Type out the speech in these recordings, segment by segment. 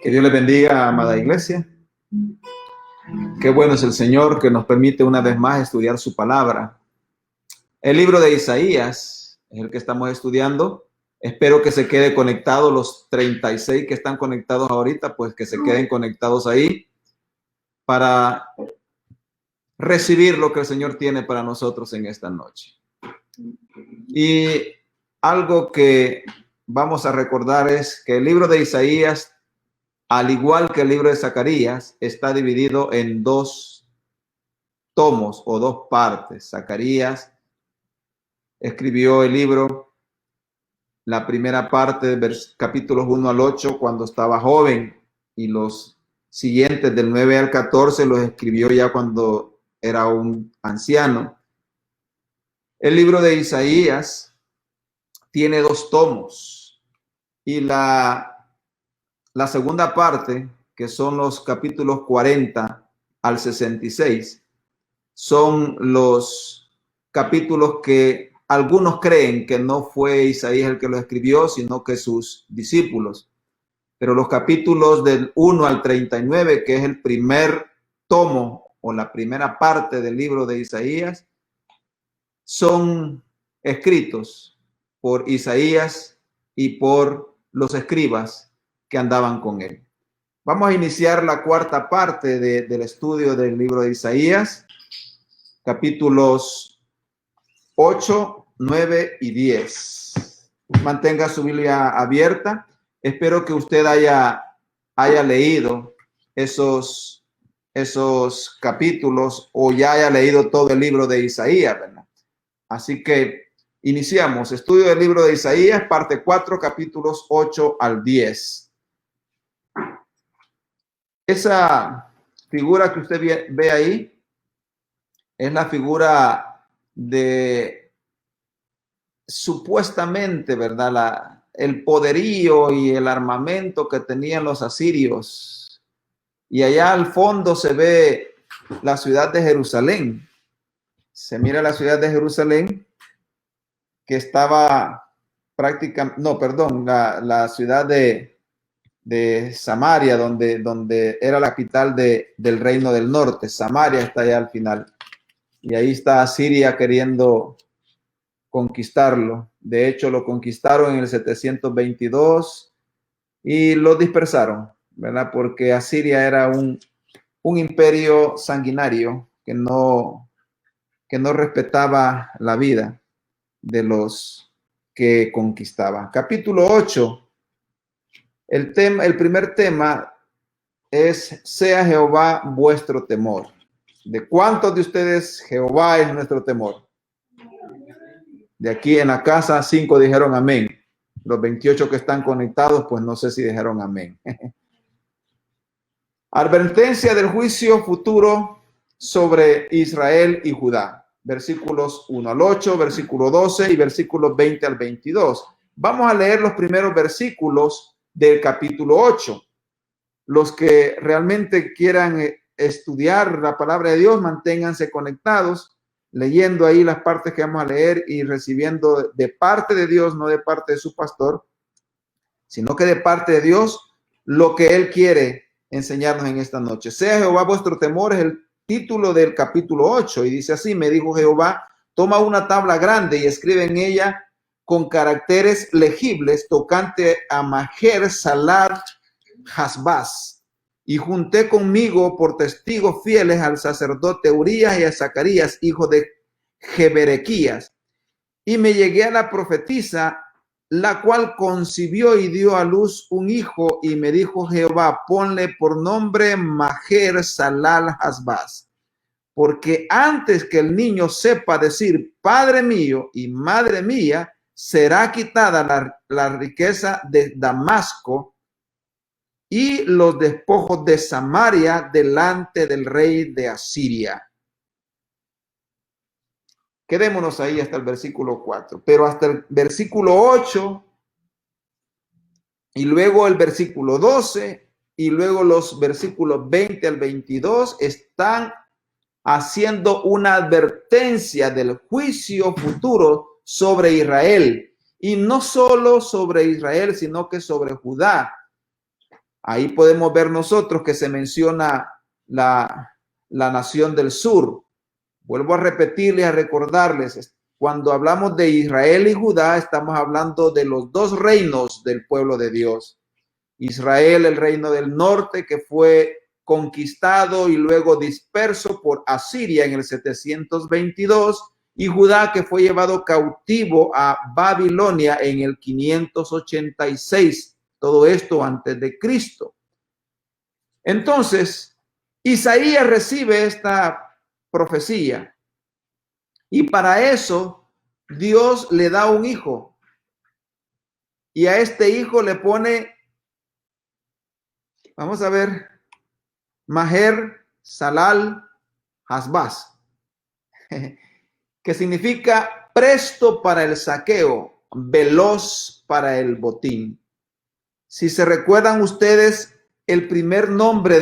Que Dios les bendiga, amada iglesia. Qué bueno es el Señor que nos permite una vez más estudiar su palabra. El libro de Isaías es el que estamos estudiando. Espero que se quede conectado los 36 que están conectados ahorita, pues que se queden conectados ahí para recibir lo que el Señor tiene para nosotros en esta noche. Y algo que vamos a recordar es que el libro de Isaías, al igual que el libro de Zacarías, está dividido en dos tomos o dos partes. Zacarías escribió el libro, la primera parte, capítulos 1 al 8, cuando estaba joven, y los siguientes del 9 al 14 los escribió ya cuando era un anciano. El libro de Isaías tiene dos tomos, y la segunda parte, que son los capítulos 40 al 66, son los capítulos que algunos creen que no fue Isaías el que lo escribió, sino que sus discípulos. Pero los capítulos del 1 al 39, que es el primer tomo o la primera parte del libro de Isaías, son escritos por Isaías y por los escribas que andaban con él. Vamos a iniciar la cuarta parte del estudio del libro de Isaías, capítulos 8, 9 y 10. Mantenga su Biblia abierta. Espero que usted haya leído esos capítulos o ya haya leído todo el libro de Isaías, ¿verdad? Así que iniciamos. Estudio del libro de Isaías, parte 4, capítulos 8 al 10. Esa figura que usted ve ahí es la figura de supuestamente, ¿verdad? El poderío y el armamento que tenían los asirios. Y allá al fondo se ve la ciudad de Jerusalén. Se mira la ciudad de Jerusalén que estaba prácticamente, no, perdón, la ciudad de Samaria, donde era la capital del reino del norte. Samaria está allá al final. Y ahí está Asiria queriendo conquistarlo. De hecho, lo conquistaron en el 722 y lo dispersaron, ¿verdad? Porque Asiria era un imperio sanguinario que no respetaba la vida de los que conquistaba. Capítulo 8. El primer tema es: sea Jehová vuestro temor. ¿De cuántos de ustedes Jehová es nuestro temor? De aquí en la casa, 5 dijeron amén. Los 28 que están conectados, pues no sé si dijeron amén. Advertencia del juicio futuro sobre Israel y Judá. Versículos 1 al 8, versículo 12 y versículos 20 al 22. Vamos a leer los primeros versículos del capítulo 8. Los que realmente quieran estudiar la palabra de Dios, manténganse conectados, leyendo ahí las partes que vamos a leer y recibiendo de parte de Dios, no de parte de su pastor, sino que de parte de Dios lo que Él quiere enseñarnos en esta noche. Sea Jehová vuestro temor es el título del capítulo 8 y dice así: me dijo Jehová, toma una tabla grande y escribe en ella con caracteres legibles tocante a Majer Salar Hasbaz. Y junté conmigo por testigos fieles al sacerdote Urías y a Zacarías, hijo de Jeberequías. Y me llegué a la profetisa, la cual concibió y dio a luz un hijo, y me dijo Jehová, ponle por nombre Majer Salal Hasbaz, porque antes que el niño sepa decir Padre mío y Madre mía, será quitada la riqueza de Damasco y los despojos de Samaria delante del rey de Asiria. Quedémonos ahí hasta el versículo 4, pero hasta el versículo 8 y luego el versículo 12 y luego los versículos 20 al 22 están haciendo una advertencia del juicio futuro sobre Israel, y no solo sobre Israel, sino que sobre Judá. Ahí podemos ver nosotros que se menciona la nación del sur. Vuelvo a repetirles, a recordarles, cuando hablamos de Israel y Judá, estamos hablando de los dos reinos del pueblo de Dios. Israel, el reino del norte, que fue conquistado y luego disperso por Asiria en el 722, y Judá, que fue llevado cautivo a Babilonia en el 586. Todo esto antes de Cristo. Entonces, Isaías recibe esta profecía y para eso Dios le da un hijo y a este hijo le pone, vamos a ver, Maher Salal Hasbaz, que significa presto para el saqueo, veloz para el botín. Si se recuerdan ustedes, el primer nombre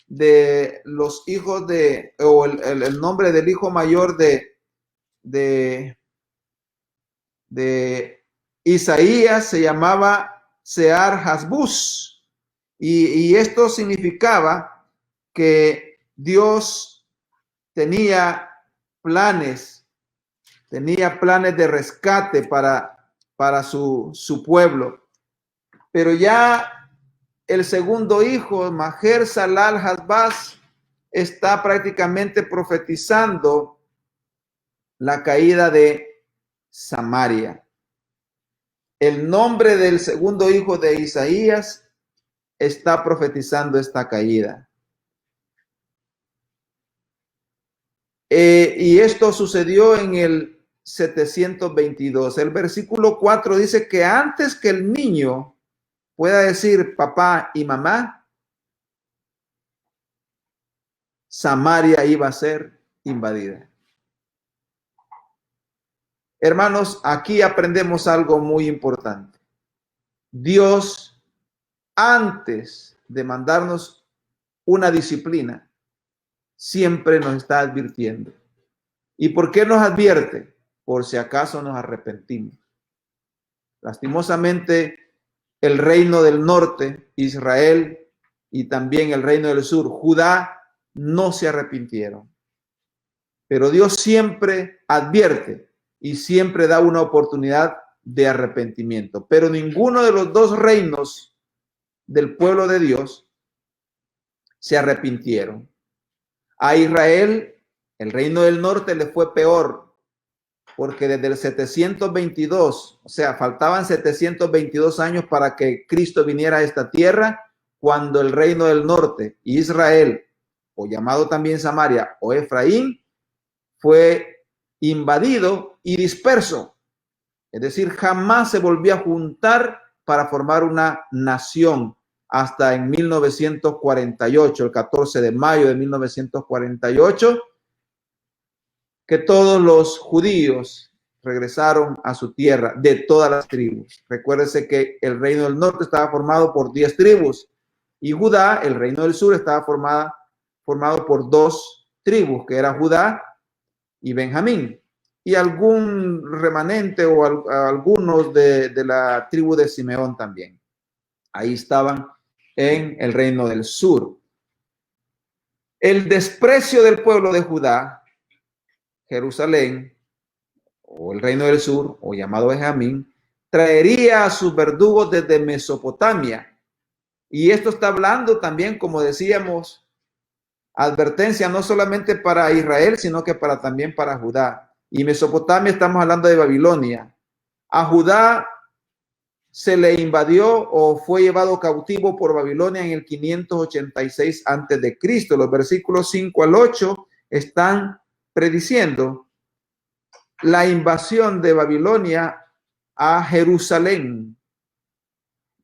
de los hijos de, o el nombre del hijo mayor de Isaías se llamaba Sear-Hasbuz, y esto significaba que Dios tenía planes de rescate para su pueblo. Pero ya el segundo hijo, Maher Salal Hasbaz, está prácticamente profetizando la caída de Samaria. El nombre del segundo hijo de Isaías está profetizando esta caída. Y esto sucedió en el 722. El versículo 4 dice que antes que el niño pueda decir papá y mamá, Samaria iba a ser invadida. Hermanos, aquí aprendemos algo muy importante. Dios, antes de mandarnos una disciplina, siempre nos está advirtiendo. ¿Y por qué nos advierte? Por si acaso nos arrepentimos. Lastimosamente, el reino del norte, Israel, y también el reino del sur, Judá, no se arrepintieron. Pero Dios siempre advierte y siempre da una oportunidad de arrepentimiento. Pero ninguno de los dos reinos del pueblo de Dios se arrepintieron. A Israel, el reino del norte, le fue peor, porque desde el 722, o sea, faltaban 722 años para que Cristo viniera a esta tierra, cuando el reino del norte, Israel, o llamado también Samaria o Efraín, fue invadido y disperso. Es decir, jamás se volvió a juntar para formar una nación hasta en 1948, el 14 de mayo de 1948, que todos los judíos regresaron a su tierra de todas las tribus. Recuérdese que el reino del norte estaba formado por 10 tribus y Judá, el reino del sur, estaba formado por 2 tribus, que era Judá y Benjamín, y algún remanente o algunos de la tribu de Simeón también. Ahí estaban en el reino del sur. El desprecio del pueblo de Judá, Jerusalén, o el reino del sur, o llamado Benjamín, traería a sus verdugos desde Mesopotamia. Y esto está hablando también, como decíamos, advertencia no solamente para Israel, sino que también para Judá. Y Mesopotamia, estamos hablando de Babilonia. A Judá se le invadió o fue llevado cautivo por Babilonia en el 586 antes de Cristo. Los versículos 5 al 8 están prediciendo la invasión de Babilonia a Jerusalén,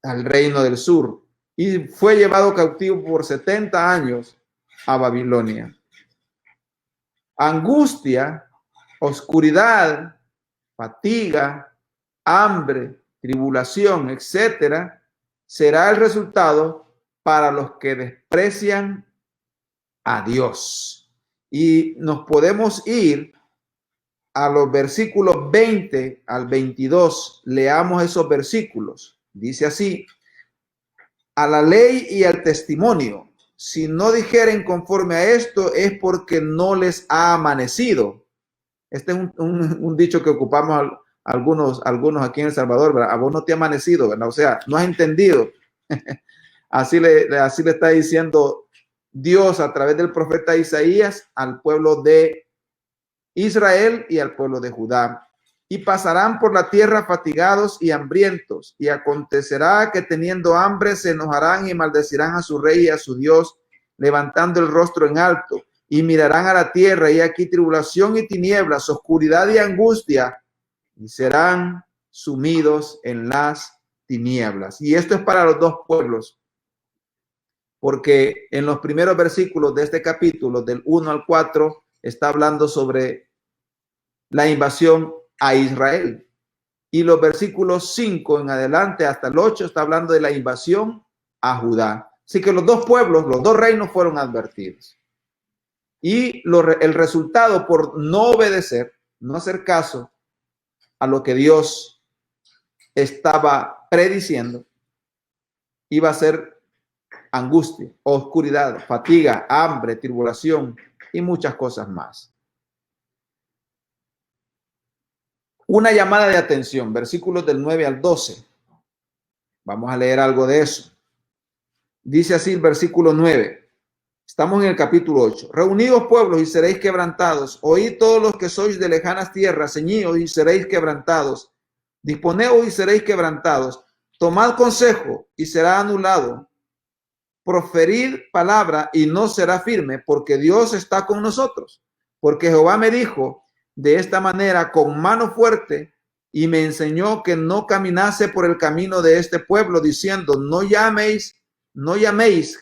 al reino del sur, y fue llevado cautivo por 70 años a Babilonia. Angustia, oscuridad, fatiga, hambre, tribulación, etcétera, será el resultado para los que desprecian a Dios. Y nos podemos ir a los versículos 20 al 22. Leamos esos versículos. Dice así: a la ley y al testimonio. Si no dijeren conforme a esto, es porque no les ha amanecido. Este es un dicho que ocupamos algunos aquí en El Salvador, ¿verdad? A vos no te ha amanecido, ¿verdad? O sea, no has entendido. así le está diciendo Dios a través del profeta Isaías al pueblo de Israel y al pueblo de Judá. Y pasarán por la tierra fatigados y hambrientos, y acontecerá que teniendo hambre se enojarán y maldecirán a su rey y a su Dios, levantando el rostro en alto, y mirarán a la tierra, y aquí tribulación y tinieblas, oscuridad y angustia, y serán sumidos en las tinieblas. Y esto es para los dos pueblos, porque en los primeros versículos de este capítulo, del 1 al 4, está hablando sobre la invasión a Israel. Y los versículos 5 en adelante hasta el 8 está hablando de la invasión a Judá. Así que los dos pueblos, los dos reinos fueron advertidos. Y el resultado por no obedecer, no hacer caso a lo que Dios estaba prediciendo, iba a ser angustia, oscuridad, fatiga, hambre, tribulación y muchas cosas más. Una llamada de atención, versículos del 9 al 12. Vamos a leer algo de eso. Dice así el versículo 9. Estamos en el capítulo 8. Reunidos pueblos y seréis quebrantados. Oíd todos los que sois de lejanas tierras, ceñidos y seréis quebrantados. Disponeos y seréis quebrantados. Tomad consejo y será anulado. Proferid palabra y no será firme, porque Dios está con nosotros. Porque Jehová me dijo de esta manera con mano fuerte y me enseñó que no caminase por el camino de este pueblo, diciendo, no llaméis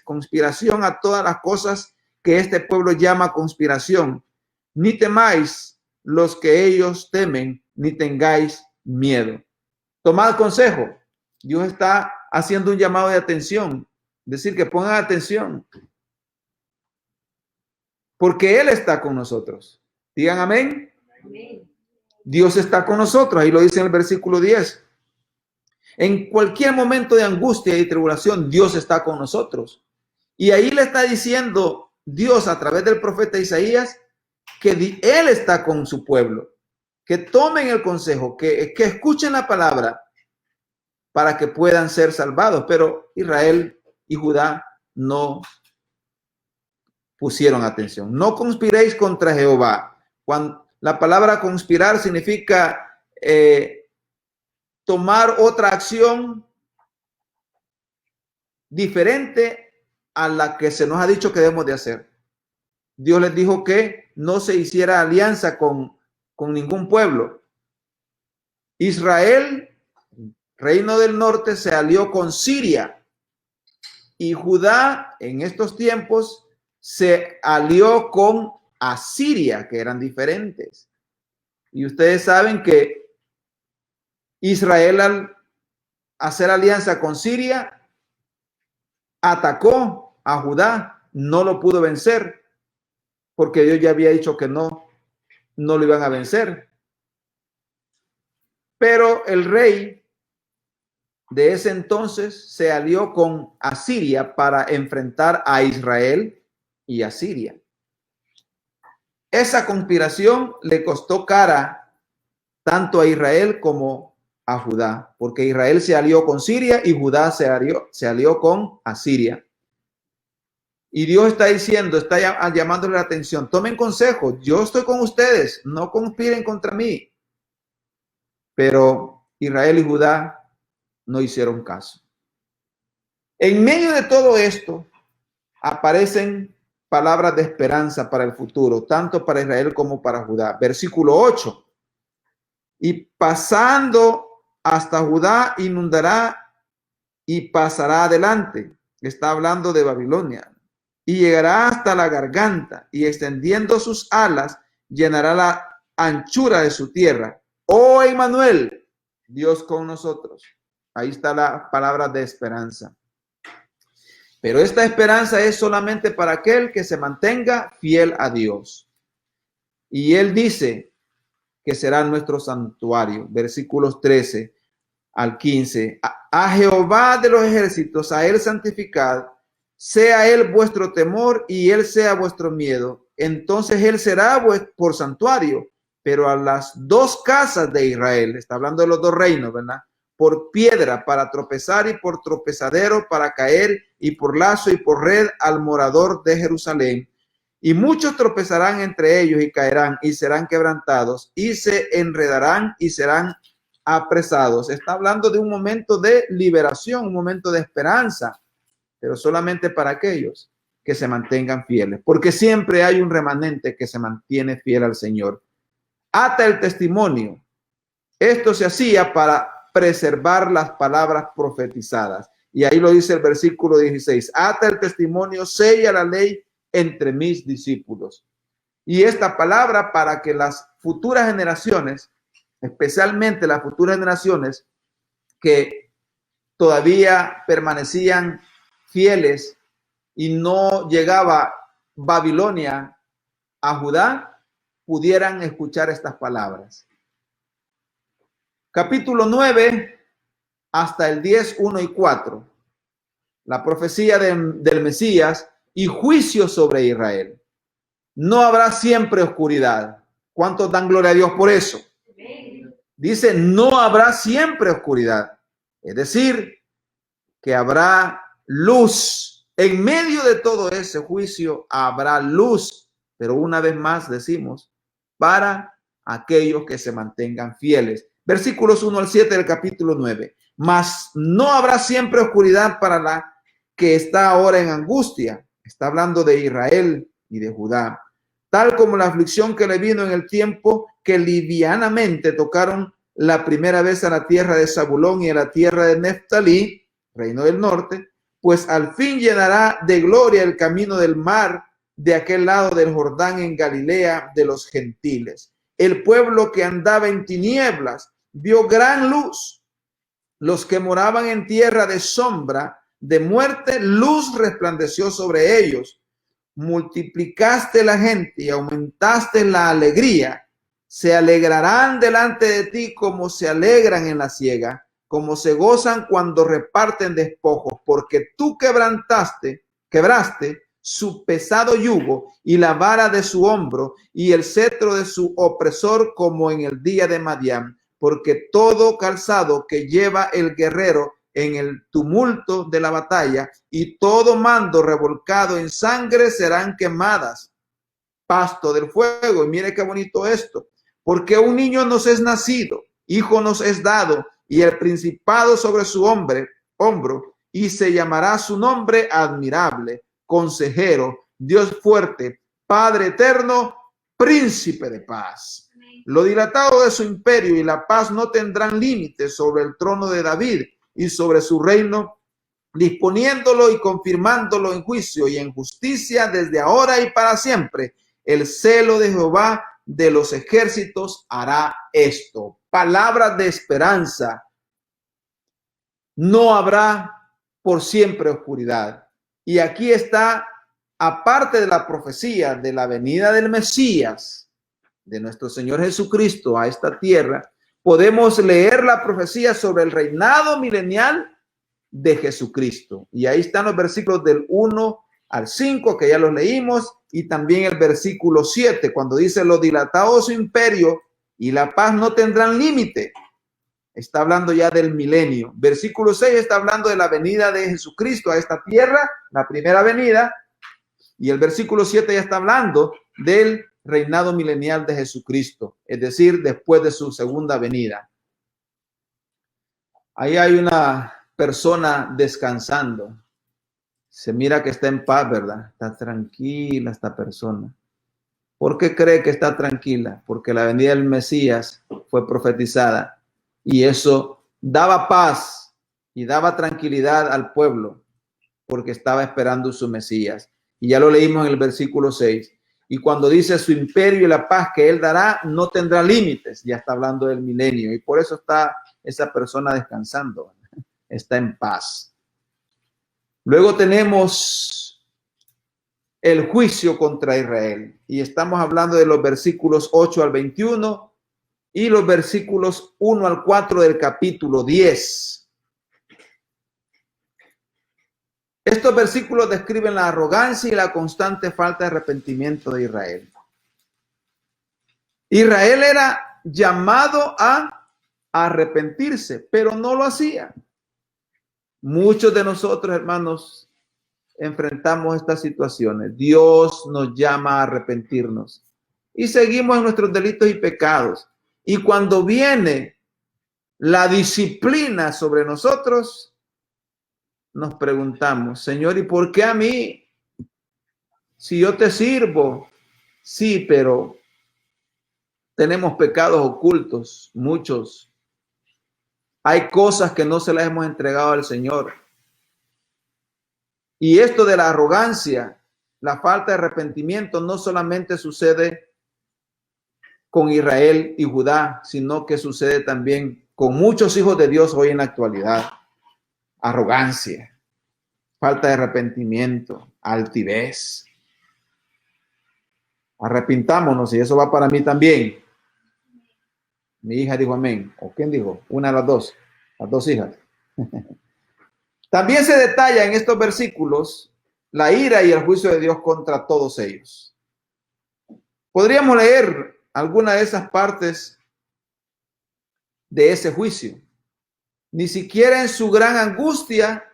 conspiración a todas las cosas que este pueblo llama conspiración, ni temáis los que ellos temen, ni tengáis miedo. Tomad consejo. Dios está haciendo un llamado de atención, decir que pongan atención, porque Él está con nosotros. Digan amén. Amén. Dios está con nosotros, ahí lo dice en el versículo 10. En cualquier momento de angustia y tribulación, Dios está con nosotros. Y ahí le está diciendo Dios a través del profeta Isaías que Él está con su pueblo, que tomen el consejo, que escuchen la palabra para que puedan ser salvados. Pero Israel y Judá no pusieron atención. No conspiréis contra Jehová. Cuando la palabra conspirar significa tomar otra acción diferente a la que se nos ha dicho que debemos de hacer. Dios les dijo que no se hiciera alianza con ningún pueblo. Israel, reino del norte, se alió con Siria, y Judá en estos tiempos se alió con Asiria, que eran diferentes. Y ustedes saben que Israel, al hacer alianza con Siria, atacó a Judá, no lo pudo vencer, porque Dios ya había dicho que no lo iban a vencer. Pero el rey de ese entonces se alió con Asiria para enfrentar a Israel y a Siria. Esa conspiración le costó cara tanto a Israel como a Judá, porque Israel se alió con Siria y Judá se alió con Asiria. Y Dios está diciendo, está llamándole la atención, tomen consejo, yo estoy con ustedes, no conspiren contra mí. Pero Israel y Judá no hicieron caso. En medio de todo esto aparecen palabras de esperanza para el futuro, tanto para Israel como para Judá. Versículo 8. Y pasando hasta Judá inundará y pasará adelante. Está hablando de Babilonia. Y llegará hasta la garganta y extendiendo sus alas llenará la anchura de su tierra. Oh Emmanuel, Dios con nosotros. Ahí está la palabra de esperanza. Pero esta esperanza es solamente para aquel que se mantenga fiel a Dios. Y Él dice que será nuestro santuario. Versículos 13 al 15. a Jehová de los ejércitos, a él santificad, sea él vuestro temor y él sea vuestro miedo. Entonces él será por santuario, pero a las dos casas de Israel, está hablando de los dos reinos, ¿verdad? Por piedra para tropezar y por tropezadero para caer y por lazo y por red al morador de Jerusalén. Y muchos tropezarán entre ellos y caerán y serán quebrantados y se enredarán y serán apresados. Está hablando de un momento de liberación, un momento de esperanza, pero solamente para aquellos que se mantengan fieles, porque siempre hay un remanente que se mantiene fiel al Señor. Ata el testimonio. Esto se hacía para preservar las palabras profetizadas. Y ahí lo dice el versículo 16. Ata el testimonio, sella la ley entre mis discípulos. Y esta palabra para que las futuras generaciones, especialmente las futuras generaciones que todavía permanecían fieles y no llegaba Babilonia a Judá, pudieran escuchar estas palabras. Capítulo 9 hasta el 10, 1 y 4. La profecía del Mesías y juicio sobre Israel. No habrá siempre oscuridad. ¿Cuántos dan gloria a Dios por eso? Dice, no habrá siempre oscuridad. Es decir, que habrá luz. En medio de todo ese juicio habrá luz. Pero una vez más decimos, para aquellos que se mantengan fieles. Versículos 1 al 7 del capítulo 9. Mas no habrá siempre oscuridad para la que está ahora en angustia. Está hablando de Israel y de Judá. Tal como la aflicción que le vino en el tiempo que livianamente tocaron la primera vez a la tierra de Zabulón y a la tierra de Neftalí, reino del norte, pues al fin llenará de gloria el camino del mar de aquel lado del Jordán en Galilea de los gentiles. El pueblo que andaba en tinieblas vio gran luz. Los que moraban en tierra de sombra de muerte, luz resplandeció sobre ellos. Multiplicaste la gente y aumentaste la alegría. Se alegrarán delante de ti como se alegran en la siega, como se gozan cuando reparten despojos, porque tú quebraste su pesado yugo y la vara de su hombro y el cetro de su opresor como en el día de Madián, porque todo calzado que lleva el guerrero en el tumulto de la batalla y todo mando revolcado en sangre serán quemadas, pasto del fuego. Y mire qué bonito esto, porque un niño nos es nacido, hijo nos es dado, y el principado sobre su hombro, y se llamará su nombre admirable, consejero, Dios fuerte, Padre eterno, príncipe de paz. Lo dilatado de su imperio y la paz no tendrán límites sobre el trono de David y sobre su reino, disponiéndolo y confirmándolo en juicio y en justicia desde ahora y para siempre. El celo de Jehová de los ejércitos hará esto. Palabras de esperanza. No habrá por siempre oscuridad. Y aquí está, aparte de la profecía de la venida del Mesías, de nuestro Señor Jesucristo a esta tierra, podemos leer la profecía sobre el reinado milenial de Jesucristo. Y ahí están los versículos del 1 al 5, que ya los leímos, y también el versículo 7, cuando dice, lo dilatado de su imperio y la paz no tendrán límite. Está hablando ya del milenio. Versículo 6 está hablando de la venida de Jesucristo a esta tierra, la primera venida. Y el versículo 7 ya está hablando del reinado milenial de Jesucristo, es decir, después de su segunda venida. Ahí hay una persona descansando. Se mira que está en paz, ¿verdad? Está tranquila esta persona. ¿Por qué cree que está tranquila? Porque la venida del Mesías fue profetizada. Y eso daba paz y daba tranquilidad al pueblo porque estaba esperando su Mesías. Y ya lo leímos en el versículo 6. Y cuando dice su imperio y la paz que él dará no tendrá límites, ya está hablando del milenio. Y por eso está esa persona descansando, está en paz. Luego tenemos el juicio contra Israel. Y estamos hablando de los versículos 8 al 21. Y los versículos 1 al 4 del capítulo 10. Estos versículos describen la arrogancia y la constante falta de arrepentimiento de Israel. Israel era llamado a arrepentirse, pero no lo hacía. Muchos de nosotros, hermanos, enfrentamos estas situaciones. Dios nos llama a arrepentirnos y seguimos en nuestros delitos y pecados. Y cuando viene la disciplina sobre nosotros, nos preguntamos, Señor, ¿y por qué a mí? Si yo te sirvo. Sí, pero tenemos pecados ocultos, muchos. Hay cosas que no se las hemos entregado al Señor. Y esto de la arrogancia, la falta de arrepentimiento, no solamente sucede con Israel y Judá, sino que sucede también con muchos hijos de Dios hoy en la actualidad. Arrogancia, falta de arrepentimiento, altivez. Arrepintámonos, y eso va para mí también. Mi hija dijo amén. ¿O quién dijo? Una de las dos hijas. También se detalla en estos versículos la ira y el juicio de Dios contra todos ellos. Podríamos leer alguna de esas partes de ese juicio. Ni siquiera en su gran angustia,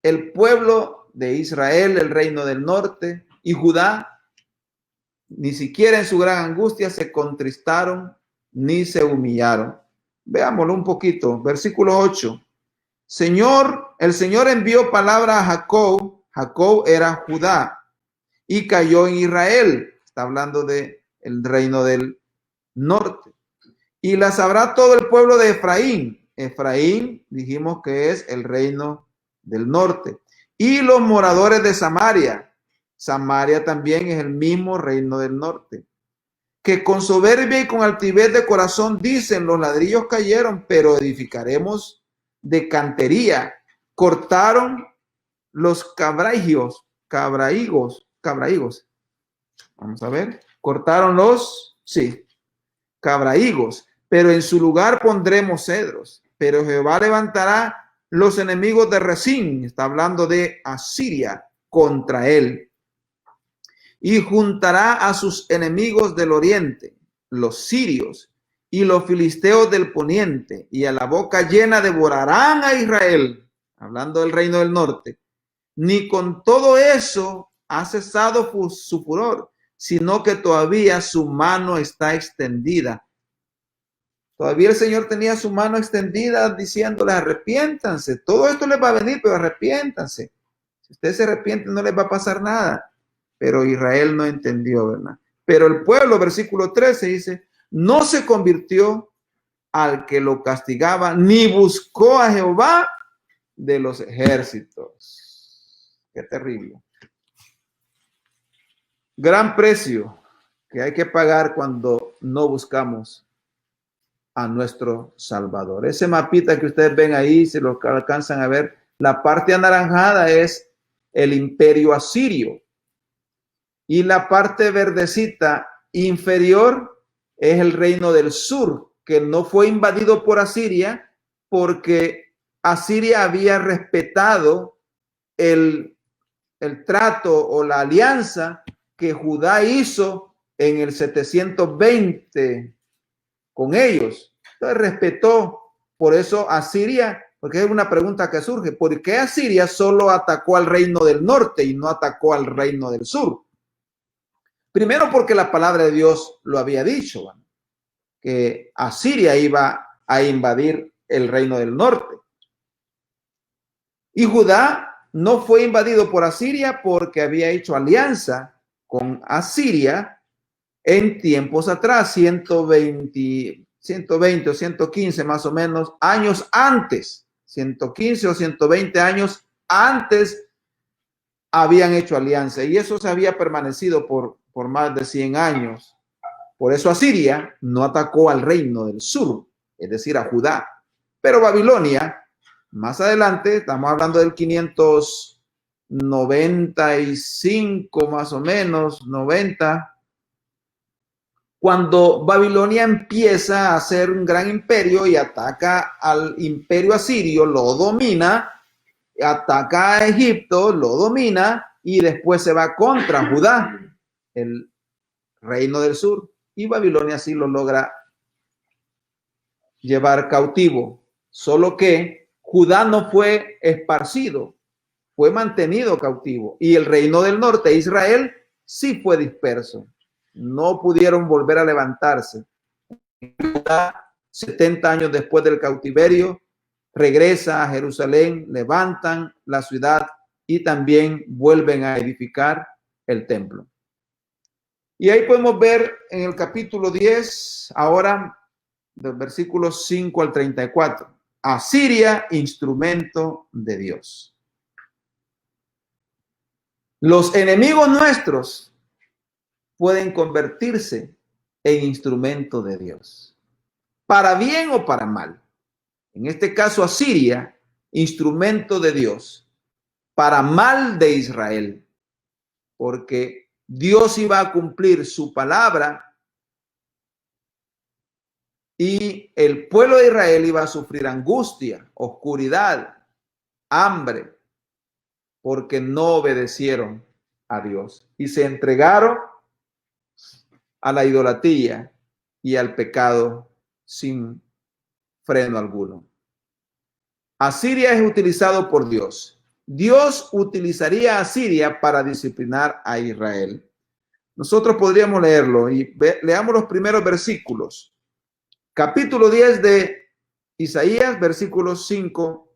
el pueblo de Israel, el reino del norte y Judá, ni siquiera en su gran angustia se contristaron ni se humillaron. Veámoslo un poquito. Versículo 8. El Señor envió palabra a Jacob. Jacob era Judá y cayó en Israel. Está hablando de el reino del norte. Y la sabrá todo el pueblo de Efraín. Efraín, dijimos que es el reino del norte. Y los moradores de Samaria. Samaria también es el mismo reino del norte. Que con soberbia y con altivez de corazón dicen, los ladrillos cayeron, pero edificaremos de cantería. Cortaron los cabraigos. Vamos a ver. Cortaron los, cabraigos, pero en su lugar pondremos cedros. Pero Jehová levantará los enemigos de Rezín, está hablando de Asiria, contra él. Y juntará a sus enemigos del oriente, los sirios y los filisteos del poniente, y a la boca llena devorarán a Israel, hablando del reino del norte. Ni con todo eso ha cesado su furor, sino que todavía su mano está extendida. Todavía el Señor tenía su mano extendida diciéndoles, arrepiéntanse. Todo esto les va a venir, pero arrepiéntanse. Si ustedes se arrepienten, no les va a pasar nada. Pero Israel no entendió, ¿verdad? Pero el pueblo, versículo 13, dice, no se convirtió al que lo castigaba, ni buscó a Jehová de los ejércitos. Qué terrible. Gran precio que hay que pagar cuando no buscamos a nuestro Salvador. Ese mapita que ustedes ven ahí, si lo alcanzan a ver, la parte anaranjada es el imperio asirio. Y la parte verdecita inferior es el reino del sur, que no fue invadido por Asiria porque Asiria había respetado el trato o la alianza que Judá hizo en el 720 con ellos. Entonces respetó. Por eso Asiria, porque es una pregunta que surge, ¿por qué Asiria solo atacó al reino del norte y no atacó al reino del sur? Primero porque la palabra de Dios lo había dicho, ¿no? Que Asiria iba a invadir el reino del norte. Y Judá no fue invadido por Asiria porque había hecho alianza con Asiria en tiempos atrás, 120 o 115 más o menos años antes, 115 o 120 años antes habían hecho alianza y eso se había permanecido por más de 100 años. Por eso Asiria no atacó al reino del sur, es decir, a Judá. Pero Babilonia, más adelante, estamos hablando del 595 más o menos, 90, cuando Babilonia empieza a ser un gran imperio y ataca al imperio asirio, lo domina, ataca a Egipto, lo domina y después se va contra Judá, el reino del sur, y Babilonia así lo logra llevar cautivo. Solo que Judá no fue esparcido, fue mantenido cautivo, y el reino del norte, Israel, sí fue disperso. No pudieron volver a levantarse. 70 años después del cautiverio, regresa a Jerusalén, levantan la ciudad y también vuelven a edificar el templo. Y ahí podemos ver en el capítulo 10, ahora del versículo 5 al 34, Asiria, instrumento de Dios. Los enemigos nuestros pueden convertirse en instrumento de Dios, para bien o para mal. En este caso, Asiria, instrumento de Dios, para mal de Israel, porque Dios iba a cumplir su palabra y el pueblo de Israel iba a sufrir angustia, oscuridad, hambre, porque no obedecieron a Dios y se entregaron a la idolatría y al pecado sin freno alguno. Asiria es utilizado por Dios. Dios utilizaría a Asiria para disciplinar a Israel. Nosotros podríamos leerlo y leamos los primeros versículos. Capítulo 10 de Isaías, versículos 5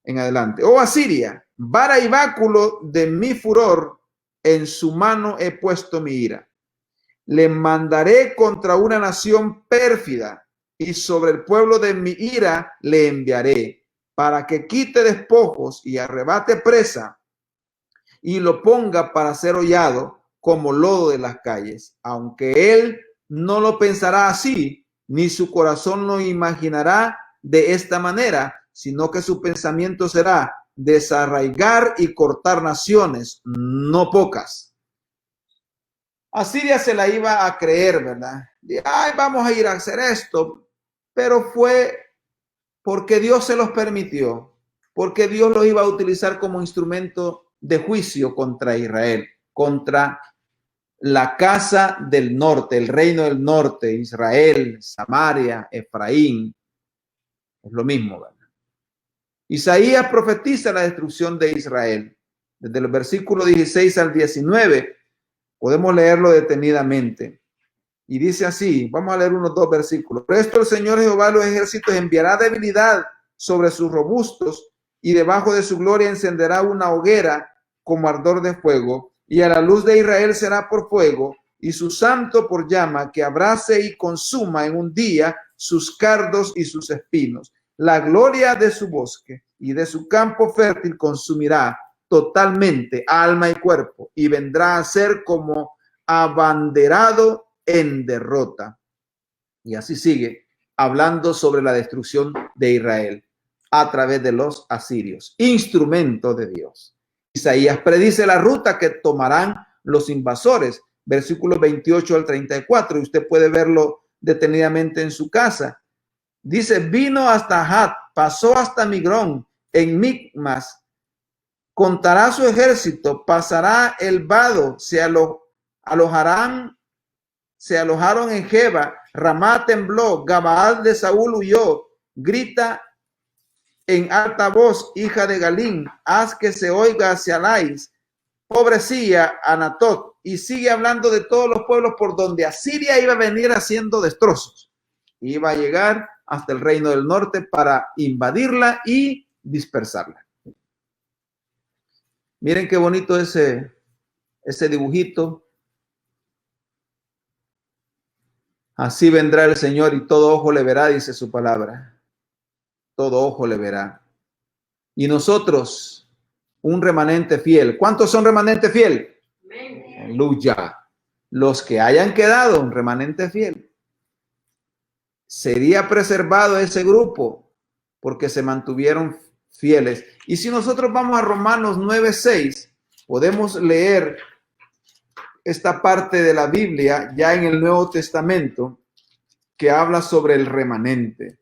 en adelante. Oh Asiria, vara y báculo de mi furor, en su mano he puesto mi ira. Le mandaré contra una nación pérfida y sobre el pueblo de mi ira le enviaré para que quite despojos y arrebate presa y lo ponga para ser hollado como lodo de las calles. Aunque él no lo pensará así, ni su corazón lo imaginará de esta manera, sino que su pensamiento será desarraigar y cortar naciones, no pocas. Asiria se la iba a creer, ¿verdad? Ay, vamos a ir a hacer esto, pero fue porque Dios se los permitió, porque Dios los iba a utilizar como instrumento de juicio contra Israel, contra la casa del norte, el reino del norte, Israel, Samaria, Efraín. Es lo mismo, ¿verdad? Isaías profetiza la destrucción de Israel. Desde el versículo 16 al 19, podemos leerlo detenidamente. Y dice así, vamos a leer unos dos versículos. Por esto el Señor Jehová de los ejércitos enviará debilidad sobre sus robustos y debajo de su gloria encenderá una hoguera como ardor de fuego y a la luz de Israel será por fuego y su santo por llama que abrace y consuma en un día sus cardos y sus espinos. La gloria de su bosque y de su campo fértil consumirá totalmente alma y cuerpo y vendrá a ser como abanderado en derrota. Y así sigue hablando sobre la destrucción de Israel a través de los asirios, instrumento de Dios. Isaías predice la ruta que tomarán los invasores, versículos 28 al 34, y usted puede verlo detenidamente en su casa. Dice, vino hasta Hat, pasó hasta Migrón, en Micmas, contará su ejército, pasará el vado, se alojaron en Geba, Ramá tembló, Gabaal de Saúl huyó, grita en alta voz, hija de Galín, haz que se oiga hacia Lais, pobrecilla Anatot, y sigue hablando de todos los pueblos por donde Asiria iba a venir haciendo destrozos, iba a llegar hasta el reino del norte para invadirla y dispersarla. Miren qué bonito ese dibujito. Así vendrá el Señor y todo ojo le verá, dice su palabra. Todo ojo le verá. Y nosotros, un remanente fiel. ¿Cuántos son remanente fiel? Aleluya. Los que hayan quedado, un remanente fiel. Sería preservado ese grupo porque se mantuvieron fieles. Y si nosotros vamos a Romanos 9:6, podemos leer esta parte de la Biblia ya en el Nuevo Testamento que habla sobre el remanente.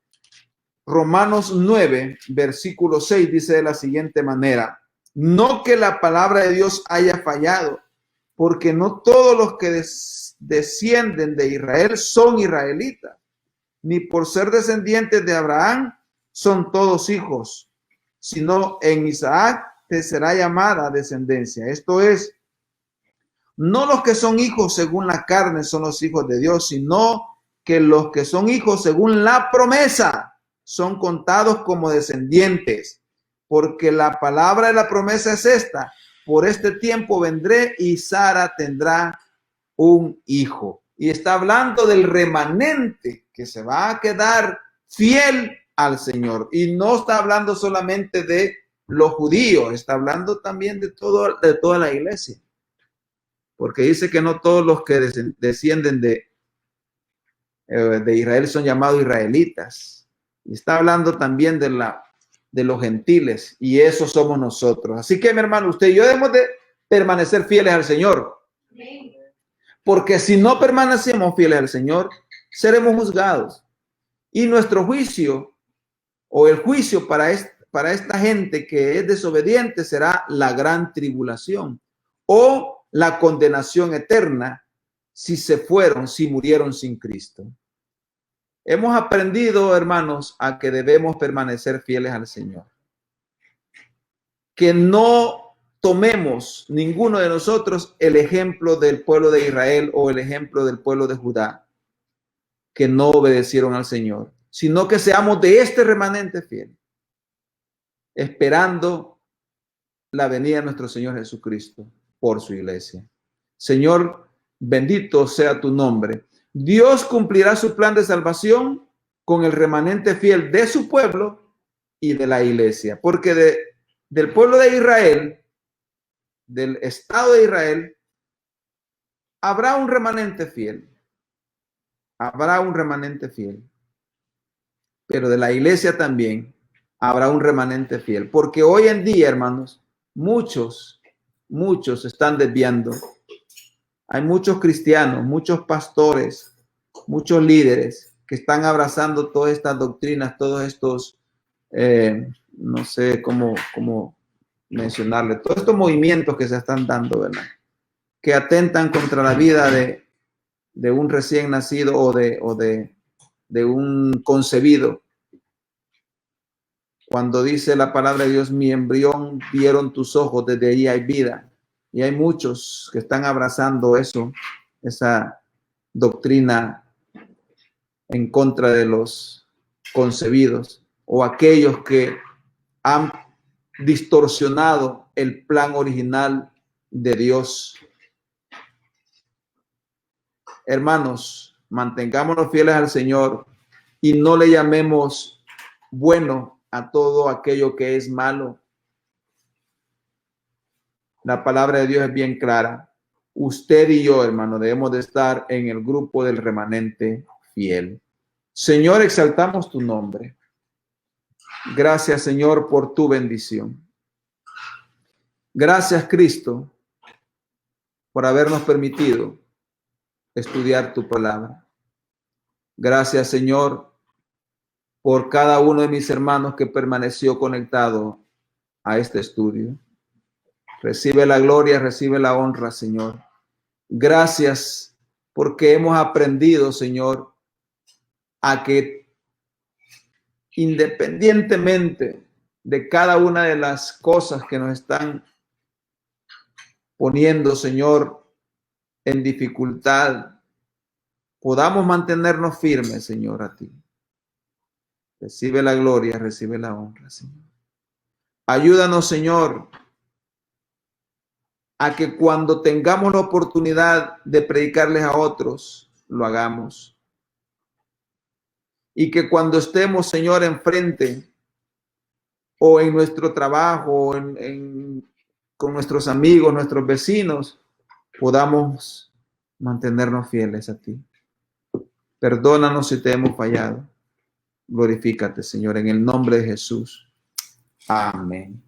Romanos 9, versículo 6 dice de la siguiente manera: no que la palabra de Dios haya fallado, porque no todos los que descienden de Israel son israelitas, ni por ser descendientes de Abraham son todos hijos, sino en Isaac te será llamada descendencia. Esto es, no los que son hijos según la carne son los hijos de Dios, sino que los que son hijos según la promesa son contados como descendientes, porque la palabra de la promesa es esta: por este tiempo vendré y Sara tendrá un hijo. Y está hablando del remanente que se va a quedar fiel al Señor. Y no está hablando solamente de los judíos, está hablando también de toda la iglesia. Porque dice que no todos los que descienden de Israel son llamados israelitas. Y está hablando también de los gentiles, y esos somos nosotros. Así que, mi hermano, usted y yo debemos de permanecer fieles al Señor. Porque si no permanecemos fieles al Señor, seremos juzgados. Y nuestro juicio, o el juicio para esta gente que es desobediente, será la gran tribulación o la condenación eterna si murieron sin Cristo. Hemos aprendido, hermanos, a que debemos permanecer fieles al Señor. Que no tomemos ninguno de nosotros el ejemplo del pueblo de Israel o el ejemplo del pueblo de Judá, que no obedecieron al Señor, sino que seamos de este remanente fiel, esperando la venida de nuestro Señor Jesucristo por su iglesia. Señor, bendito sea tu nombre. Dios cumplirá su plan de salvación con el remanente fiel de su pueblo y de la iglesia, porque del pueblo de Israel, del Estado de Israel, habrá un remanente fiel. Habrá un remanente fiel. Pero de la iglesia también habrá un remanente fiel. Porque hoy en día, hermanos, muchos se están desviando. Hay muchos cristianos, muchos pastores, muchos líderes que están abrazando todas estas doctrinas, todos estos, no sé cómo mencionarle, todos estos movimientos que se están dando, ¿verdad? Que atentan contra la vida de un recién nacido o de un concebido. Cuando dice la palabra de Dios, mi embrión vieron tus ojos, desde ahí hay vida. Y hay muchos que están abrazando eso, esa doctrina en contra de los concebidos o aquellos que han distorsionado el plan original de Dios. Hermanos, mantengámonos fieles al Señor y no le llamemos bueno a todo aquello que es malo. La palabra de Dios es bien clara. Usted y yo, hermano, debemos de estar en el grupo del remanente fiel. Señor, exaltamos tu nombre. Gracias, Señor, por tu bendición. Gracias, Cristo, por habernos permitido estudiar tu palabra. Gracias, Señor, por cada uno de mis hermanos que permaneció conectado a este estudio. Recibe la gloria, recibe la honra, Señor. Gracias porque hemos aprendido, Señor, a que independientemente de cada una de las cosas que nos están poniendo, Señor, en dificultad, podamos mantenernos firmes, Señor, a ti. Recibe la gloria, recibe la honra, Señor. Ayúdanos, Señor, a que cuando tengamos la oportunidad de predicarles a otros, lo hagamos. Y que cuando estemos, Señor, enfrente o en nuestro trabajo, o con nuestros amigos, nuestros vecinos, podamos mantenernos fieles a ti. Perdónanos si te hemos fallado. Glorifícate, Señor, en el nombre de Jesús. Amén.